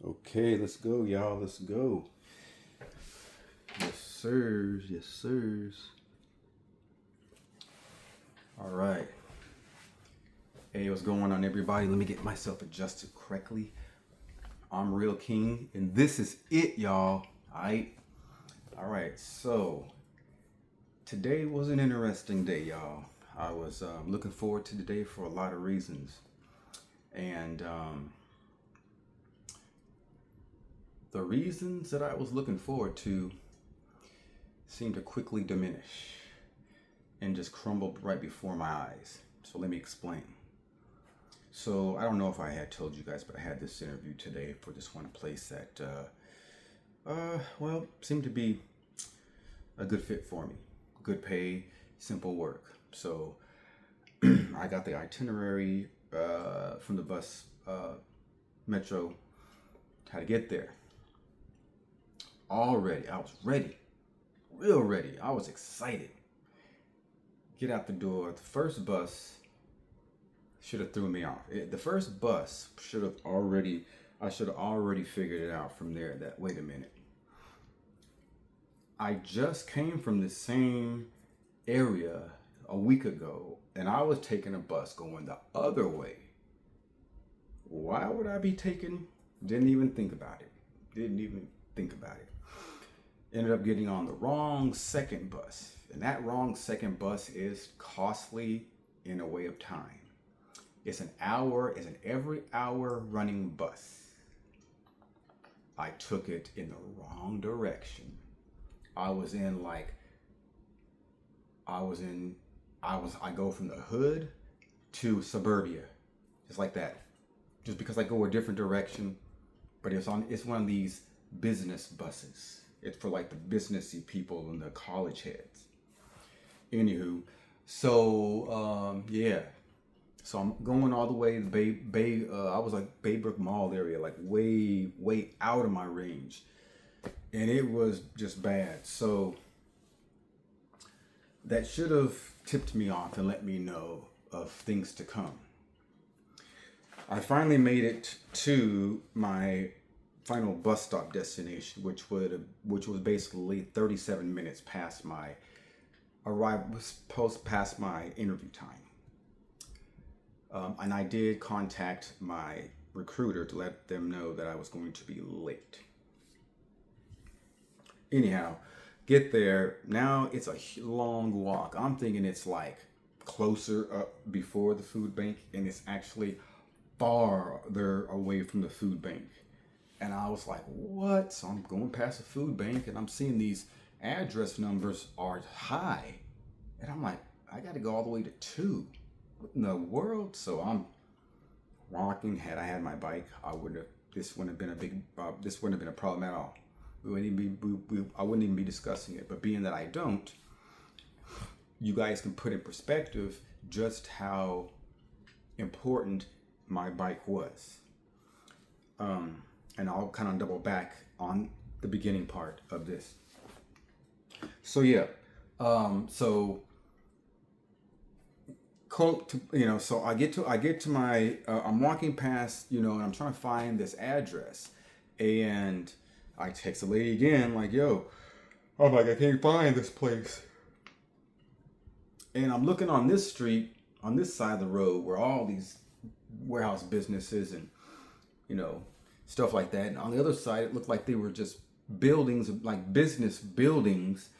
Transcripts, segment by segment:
Okay, let's go, y'all. Let's go. Yes, sirs. Yes, sirs. All right. Hey, what's going on, everybody? Let me get myself adjusted correctly. I'm Real King, and this is it, y'all. All right. So today was an interesting day, y'all. I was looking forward to the day for a lot of reasons, and the reasons that I was looking forward to seemed to quickly diminish and just crumbled right before my eyes. So let me explain. So I don't know if I had told you guys, but I had this interview today for this one place that, well, seemed to be a good fit for me. Good pay, simple work. So I got the itinerary from the bus, metro, how to get there. Already, I was ready, real ready. I was excited. Get out the door. The first bus should have threw me off. The first bus should have already, I should have already figured it out from there that, wait a minute. I just came from the same area a week ago and I was taking a bus going the other way. Why would I be taking, didn't even think about it. Didn't even think about it. Ended up getting on the wrong second bus. And that wrong second bus is costly in a way of time. It's an every hour running bus. I took it in the wrong direction. I go from the hood to suburbia. Just like that. Just because I go a different direction, but it's one of these business buses. It's for like the businessy people and the college heads. Anywho, so yeah. So I'm going all the way to I was like Baybrook Mall area, like way out of my range, and it was just bad. So that should have tipped me off and let me know of things to come. I finally made it to my final bus stop destination, which was basically 37 minutes past my past my interview time. And I did contact my recruiter to let them know that I was going to be late. Anyhow, get there. Now it's a long walk. I'm thinking it's like closer up before the food bank, and it's actually farther away from the food bank. And I was like, what? So I'm going past the food bank and I'm seeing these address numbers are high. And I'm like, I got to go all the way to 2. What in the world? So I'm walking. Had I had my bike, this wouldn't have been a problem at all. I wouldn't even be discussing it. But being that I don't, you guys can put in perspective just how important my bike was. And I'll kind of double back on the beginning part of this. So yeah, so I get to my, I'm walking past, and I'm trying to find this address, and I text the lady again, like, yo, I'm like, I can't find this place. And I'm looking on this street, on this side of the road, where all these warehouse businesses and, stuff like that. And on the other side, it looked like they were just buildings, like business buildings,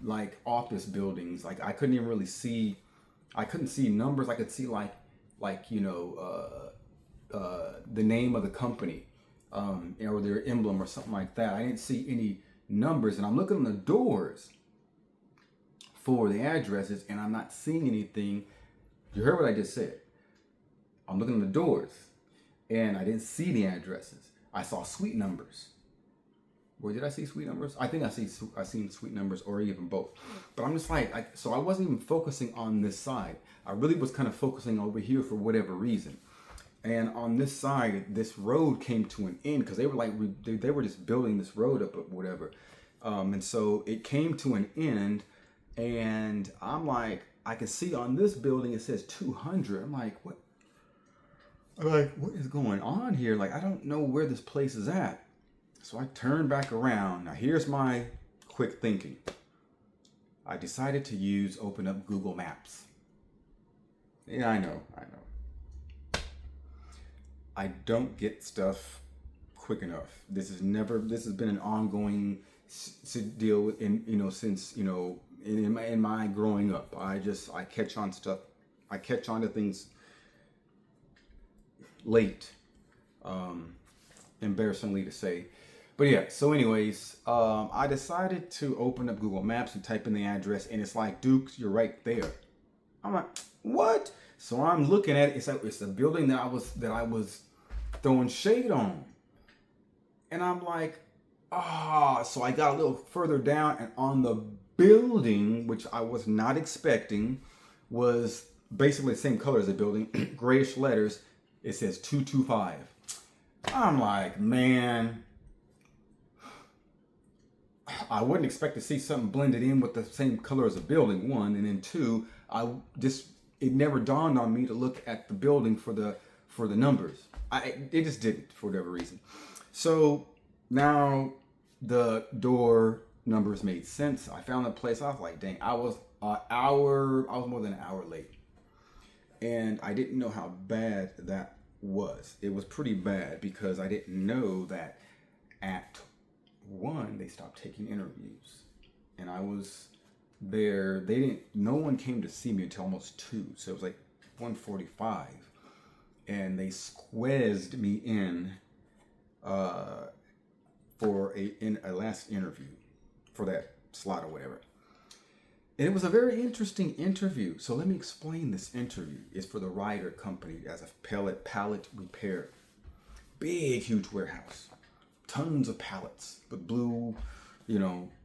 like office buildings. Like I couldn't even really see, I couldn't see numbers. I could see the name of the company, or their emblem or something like that. I didn't see any numbers, and I'm looking on the doors for the addresses, and I'm not seeing anything. You heard what I just said. I'm looking at the doors, and I didn't see the addresses. I saw suite numbers. Or did I see suite numbers? I think I seen suite numbers, or even both. But I'm just like, so I wasn't even focusing on this side. I really was kind of focusing over here for whatever reason. And on this side, this road came to an end because they were like, they were just building this road up or whatever. And so it came to an end, and I'm like, I can see on this building it says 200. I'm like, what? I'm like, what is going on here? Like, I don't know where this place is at. So I turned back around. Now here's my quick thinking. I decided to open up Google Maps. Yeah, I know. I don't get stuff quick enough. This has been an ongoing deal since, in my growing up. I catch on stuff. I catch on to things late. Embarrassingly to say. But yeah, so anyways, I decided to open up Google Maps and type in the address, and it's like, Dukes, you're right there. I'm like, what? So I'm looking at it. It's a building that I was throwing shade on. And I'm like, so I got a little further down, and on the building, which I was not expecting, was basically the same color as the building, grayish letters. It says 225. I'm like, man, I wouldn't expect to see something blended in with the same color as a building, one, and then two, it never dawned on me to look at the building for the numbers. It just didn't, for whatever reason. So now the door numbers made sense. I found the place. I was like, dang, I was more than an hour late. And I didn't know how bad that was. It was pretty bad because I didn't know that at 1 they stopped taking interviews. And I was there. No one came to see me until almost 2. So it was like 1:45. And they squeezed me in for a last interview for that slot or whatever. And it was a very interesting interview. So let me explain this interview. It's for the Ryder company as a pallet repair. Big, huge warehouse. Tons of pallets with blue,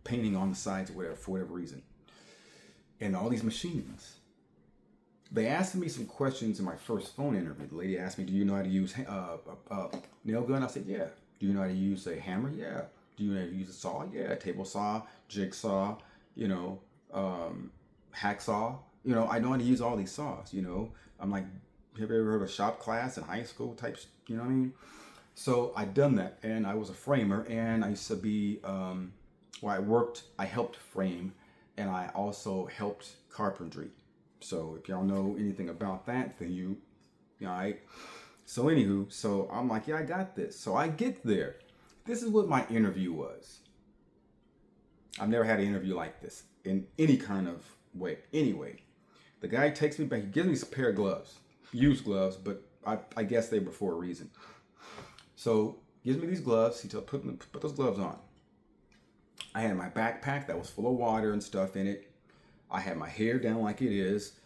painting on the sides or whatever, for whatever reason. And all these machines. They asked me some questions in my first phone interview. The lady asked me, do you know how to use a nail gun? I said, yeah. Do you know how to use a hammer? Yeah. Do you know how to use a saw? Yeah. Table saw, jigsaw, hacksaw. I know how to use all these saws, I'm like, have you ever heard of shop class in high school types? You know what I mean? So I'd done that, and I was a framer, and I used to be, I helped frame, and I also helped carpentry. So if y'all know anything about that, then right? So anywho, so I'm like, yeah, I got this. So I get there. This is what my interview was. I've never had an interview like this in any kind of way. Anyway, the guy takes me back. He gives me a pair of gloves, used gloves, but I guess they were for a reason. So gives me these gloves. He tells put those gloves on. I had my backpack that was full of water and stuff in it. I had my hair down like it is,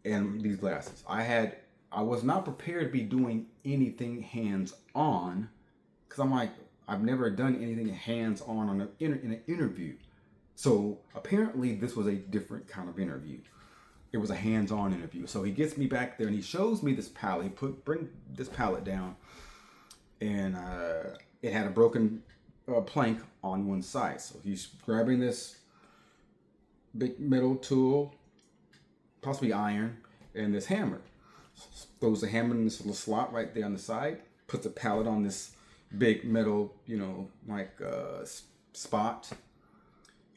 and these glasses. I was not prepared to be doing anything hands-on, because I'm like, I've never done anything hands-on in an interview. So apparently this was a different kind of interview. It was a hands-on interview. So he gets me back there and he shows me this pallet. He bring this pallet down, and it had a broken plank on one side. So he's grabbing this big metal tool, possibly iron, and this hammer. Throws the hammer in this little slot right there on the side, puts a pallet on this big metal, spot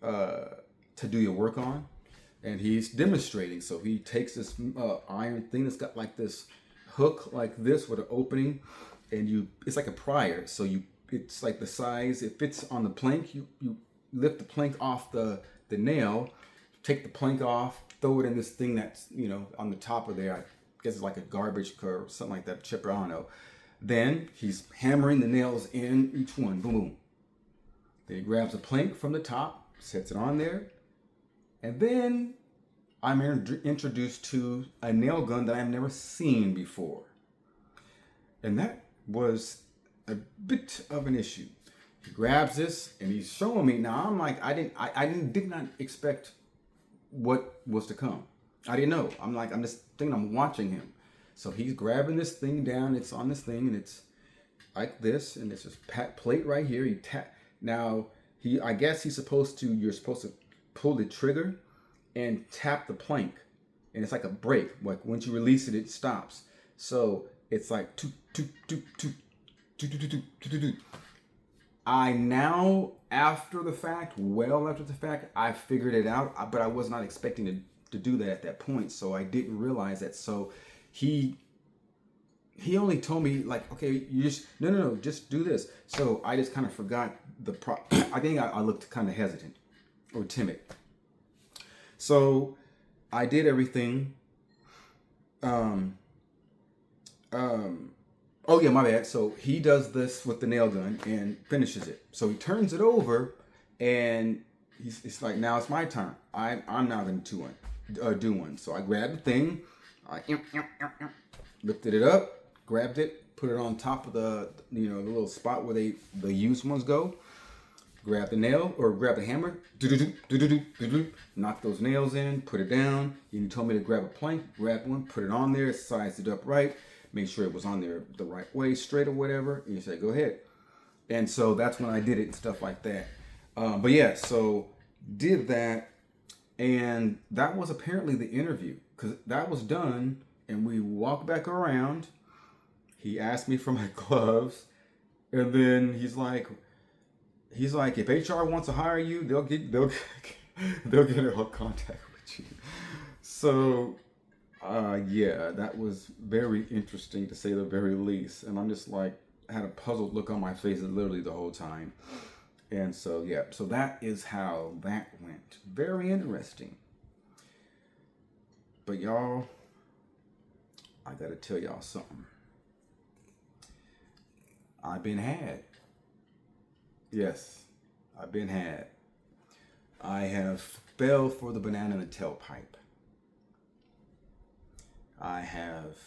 to do your work on. And he's demonstrating. So he takes this iron thing that's got like this hook like this with an opening, and it's like a prior. So it's like the size, it fits on the plank. You lift the plank off the nail, take the plank off, throw it in this thing that's, on the top of there. I guess it's like a garbage or something like that, chipper, I don't know. Then he's hammering the nails in each one, boom, boom. Then he grabs a plank from the top, sets it on there, and then I'm introduced to a nail gun that I've never seen before. And that was a bit of an issue. He grabs this and he's showing me. Now I'm like, I did not expect what was to come. I didn't know. I'm just thinking I'm watching him. So he's grabbing this thing down. It's on this thing and it's like this, and it's this plate right here. Now I guess you're supposed to pull the trigger and tap the plank, and it's like a brake. Like once you release it, it stops. So It's like toot, toot, toot, toot, toot, toot, toot, toot, toot, toot. I now, after the fact, well after the fact, I figured it out, but I was not expecting to do that at that point, so I didn't realize that. So he only told me like, okay, you just no, just do this. So I just kind of forgot I think I looked kind of hesitant or timid. So I did everything. Oh yeah, my bad. So he does this with the nail gun and finishes it. So he turns it over, and it's like, now it's my turn. I'm now going to do one. So I grabbed the thing, I lifted it up, grabbed it, put it on top of the the little spot where the used ones go. Grab the nail or grab the hammer, knock those nails in, put it down. You told me to grab a plank, grab one, put it on there, size it up right, make sure it was on there the right way, straight or whatever. And you say, go ahead. And so that's when I did it and stuff like that. But yeah, so did that. And that was apparently the interview, because that was done. And we walked back around. He asked me for my gloves. And then he's like, if HR wants to hire you, they'll get in contact with you. So, yeah, that was very interesting to say the very least. And I'm just like, I had a puzzled look on my face literally the whole time. And so, yeah, so that is how that went. Very interesting. But y'all, I gotta tell y'all something. I've been had. Yes, I've been had. I have fell for the banana in the tailpipe. I have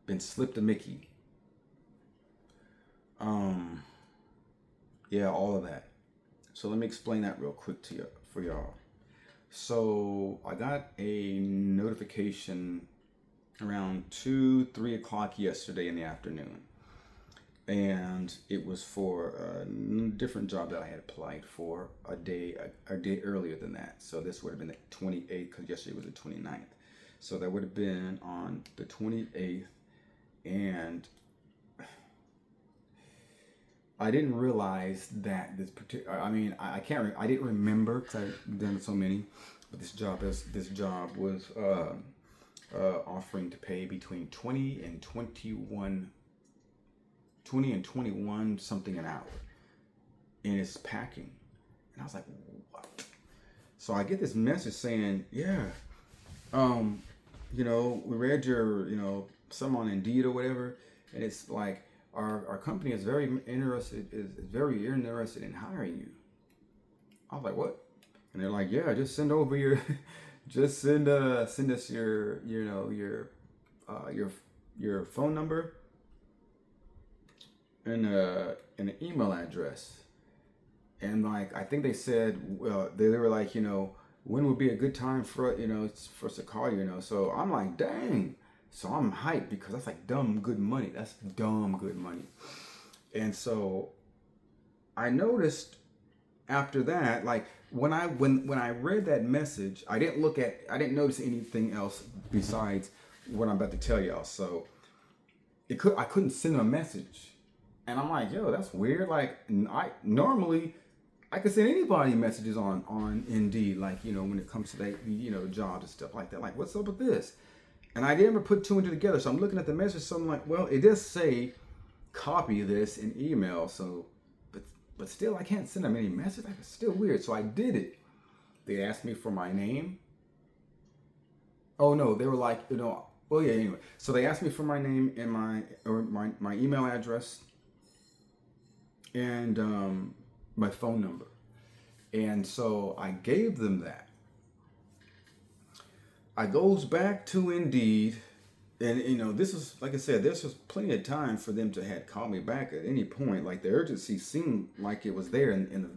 been slipped a Mickey. Yeah, all of that. So let me explain that real quick to you, for y'all. So I got a notification around 2-3 o'clock yesterday in the afternoon. And it was for a different job that I had applied for a day earlier than that. So this would have been the 28th, because yesterday was the 29th. So that would have been on the 28th. And I didn't realize that this particular, I didn't remember, because I've done so many. But this job was offering to pay between 20 and 21 something an hour, and it's packing. And I was like, what? So I get this message saying, yeah, we read your, some on Indeed or whatever, and it's like, our company is very interested in hiring you. I was like, what? And they're like, yeah, just send over your send us your phone number and an email address. And like, I think they said, they were like, when would be a good time for us to call you, So I'm like, dang. So I'm hyped, because that's like dumb good money. That's dumb good money. And so I noticed after that, like when I read that message, I didn't notice anything else besides what I'm about to tell y'all. So I couldn't send them a message. And I'm like, yo, that's weird. Like, I normally could send anybody messages on Indeed, like, when it comes to that, jobs and stuff like that. Like, what's up with this? And I didn't ever put two and two together. So I'm looking at the message. So I'm like, well, it does say copy this in email. So, but still, I can't send them any message. Like, it's still weird. So I did it. They asked me for my name. Oh no, they were like, well, yeah, anyway. So they asked me for my name and my email address and my phone number. And so I gave them that. I goes back to Indeed, and this was, like I said, this was plenty of time for them to had called me back at any point. Like, the urgency seemed like it was there in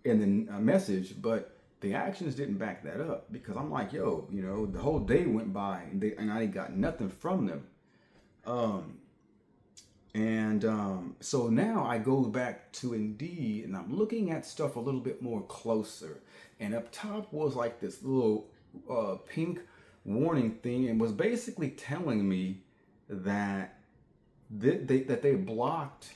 the message, but the actions didn't back that up, because I'm like, yo, the whole day went by and I got nothing from them. So now I go back to Indeed, and I'm looking at stuff a little bit more closer. And up top was like this little pink warning thing and was basically telling me that they blocked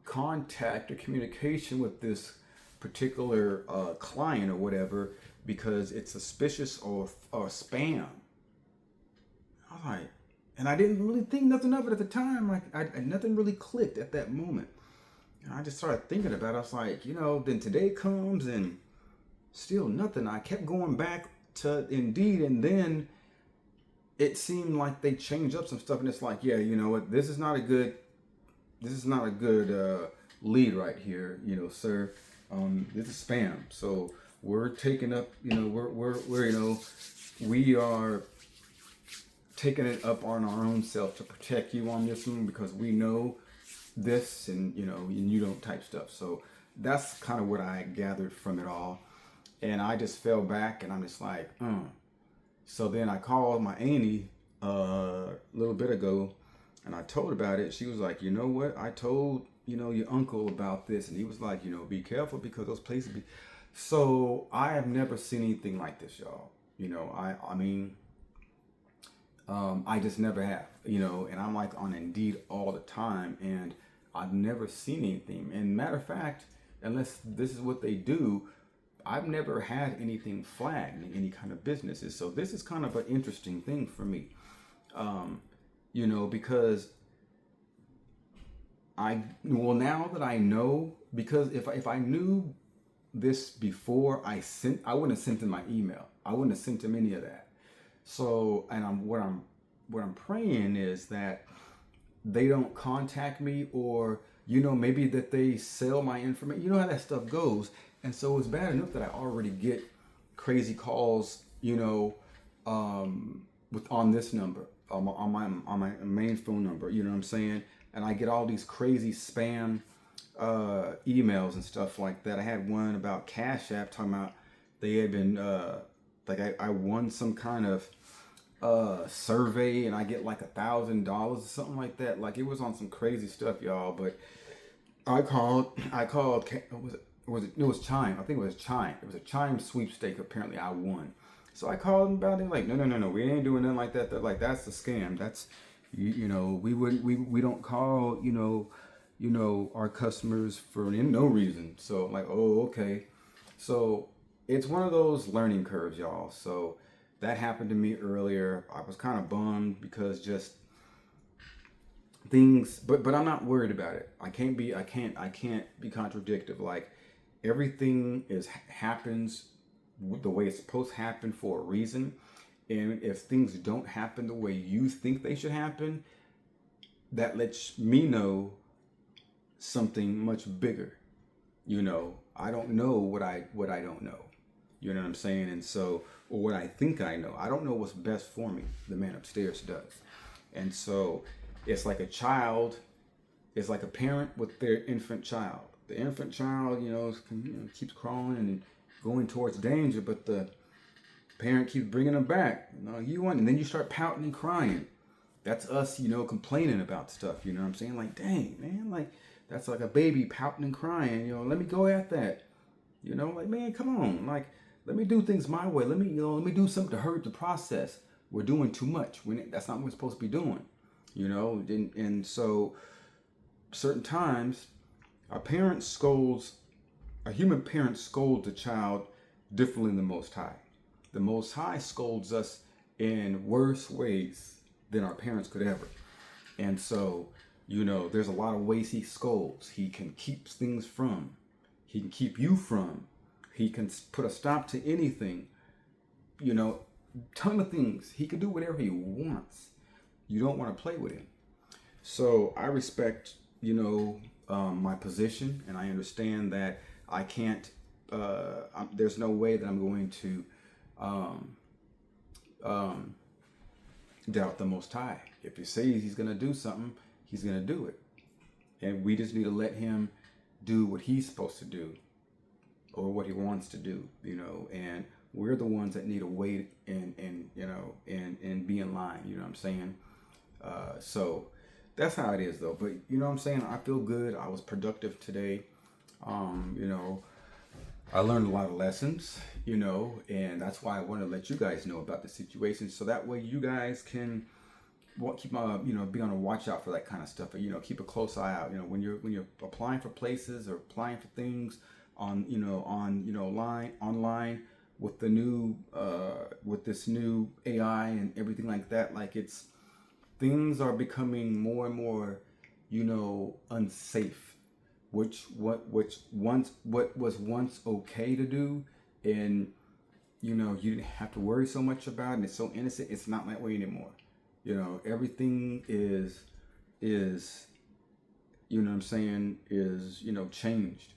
contact or communication with this particular client or whatever because it's suspicious or spam. I was like, and I didn't really think nothing of it at the time. Like, nothing really clicked at that moment. And I just started thinking about it. I was like, then today comes and still nothing. I kept going back to Indeed, and then it seemed like they changed up some stuff. And it's like, yeah, you know what? This is not a good lead right here, sir. This is spam. So we're taking up, we are taking it up on our own self to protect you on this one because we know this and you don't type stuff. So that's kind of what I gathered from it all. And I just fell back and I'm just like, So then I called my auntie a little bit ago and I told her about it. She was like, you know what? I told, your uncle about this. And he was like, be careful because those places be. So I have never seen anything like this, y'all. I just never have, and I'm like on Indeed all the time and I've never seen anything. And matter of fact, unless this is what they do, I've never had anything flagged in any kind of businesses. So this is kind of an interesting thing for me, because now that I know, because if I knew this before I wouldn't have sent him my email. I wouldn't have sent him any of that. So, and what I'm praying is that they don't contact me or, maybe that they sell my information. You know how that stuff goes. And so it's bad enough that I already get crazy calls, on this number, on my main phone number, you know what I'm saying? And I get all these crazy spam emails and stuff like that. I had one about Cash App talking about they had been I won some kind of survey and I get like $1,000 or something like that. Like it was on some crazy stuff, y'all. But I called. It was Chime. I think it was Chime. It was a Chime sweepstake. Apparently, I won. So I called them about it. Like, no, we ain't doing nothing like that. They're like, that's a scam. That's, we don't call, our customers for no reason. So I'm like, oh, okay. So it's one of those learning curves, y'all. So that happened to me earlier. I was kind of bummed because just things, but I'm not worried about it. I can't be contradictive. Like everything happens the way it's supposed to happen for a reason. And if things don't happen the way you think they should happen, that lets me know something much bigger. I don't know what I don't know. You know what I'm saying? And so, or what I think I know. I don't know what's best for me. The man upstairs does. And so it's like a child, it's like a parent with their infant child. The infant child, keeps crawling and going towards danger, but the parent keeps bringing them back. You want, and then you start pouting and crying. That's us, complaining about stuff. You know what I'm saying? Like, dang, man, like that's like a baby pouting and crying. Let me go at that. Like, man, come on, like let me do things my way. Let me do something to hurry the process. We're doing too much. That's not what we're supposed to be doing. And so certain times a human parent scolds a child differently than the Most High. The Most High scolds us in worse ways than our parents could ever. And so, there's a lot of ways he scolds. He can keep things from. He can keep you from. He can put a stop to anything. Ton of things. He can do whatever he wants. You don't want to play with him. So I respect, my position, and I understand that I can't. There's no way that I'm going to doubt the Most High. If he says he's going to do something, he's going to do it, and we just need to let him do what he's supposed to do, or what he wants to do. And we're the ones that need to wait and be in line. You know what I'm saying? So that's how it is, though. But you know what I'm saying? I feel good. I was productive today. I learned a lot of lessons, you know, and that's why I want to let you guys know about the situation, so that way you guys can keep you know, be on a watch out for that kind of stuff. You know, keep a close eye out. You know, when you're applying for places or applying for things on line online with the new with this new AI and everything like that. Like, it's things are becoming more and more, you know, unsafe. What was once okay to do, and you know, you didn't have to worry so much about it, and it's so innocent. It's not that way anymore. You know, everything is you know what I'm saying, is, you know, changed.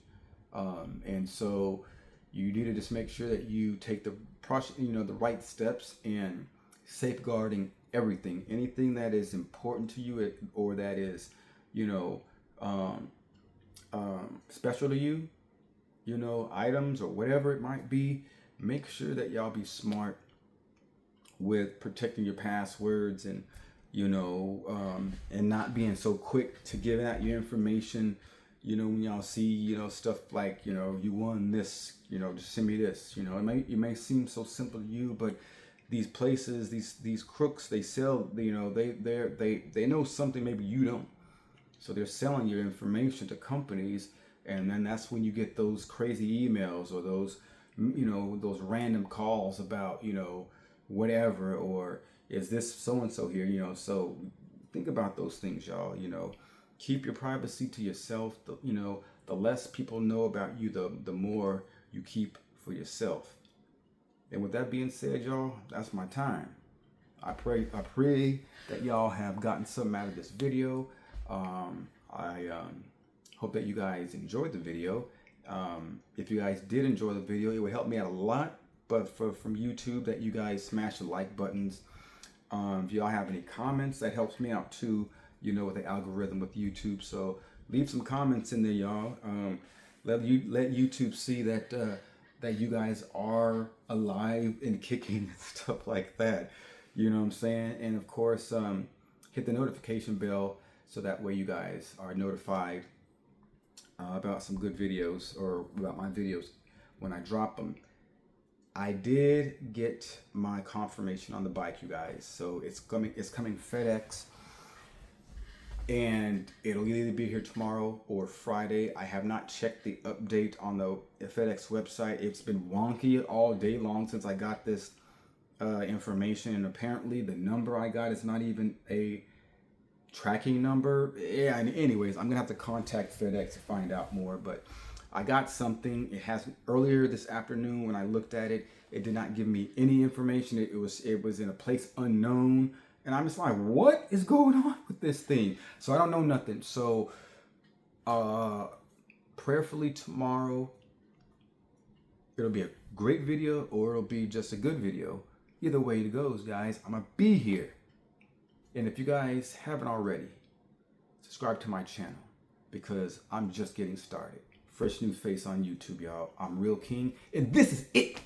And so you need to just make sure that you take the the right steps in safeguarding everything, anything that is important to you, or that is, you know, special to you, you know, items or whatever it might be. Make sure that y'all be smart with protecting your passwords, and you know, and not being so quick to give out your information. You know, when y'all see, you know, stuff like, you know, you won this, you know, just send me this. You know, it may seem so simple to you, but these places, these crooks, they sell, you know, they know something maybe you don't. So they're selling your information to companies, and then that's when you get those crazy emails, or those, you know, those random calls about, you know, whatever, or is this so and so here, you know. So think about those things, y'all. You know, keep your privacy to yourself. You know, the less people know about you, the more you keep for yourself. And with that being said, y'all, that's my time. I pray that y'all have gotten something out of this video. I hope that you guys enjoyed the video. If you guys did enjoy the video, it would help me out a lot. But from YouTube, that you guys smash the like buttons. If y'all have any comments, that helps me out too, you know, with the algorithm with YouTube. So leave some comments in there, y'all. Let YouTube see that that you guys are alive and kicking and stuff like that. You know what I'm saying? And of course, hit the notification bell, so that way you guys are notified about some good videos, or about my videos when I drop them. I did get my confirmation on the bike, you guys. So it's coming FedEx, and it'll either be here tomorrow or Friday. I have not checked the update on the FedEx website. It's been wonky all day long since I got this information, and apparently the number I got is not even a tracking number. Yeah, and anyways, I'm gonna have to contact FedEx to find out more, but I got something. It has, earlier this afternoon when I looked at it, it did not give me any information. It was in a place unknown, and I'm just like, what is going on with this thing? So I don't know nothing. So prayerfully tomorrow, it'll be a great video, or it'll be just a good video. Either way it goes, guys, I'm gonna be here. And if you guys haven't already, subscribe to my channel, because I'm just getting started. Fresh new face on YouTube, y'all. I'm Ri'LL King, and this is it.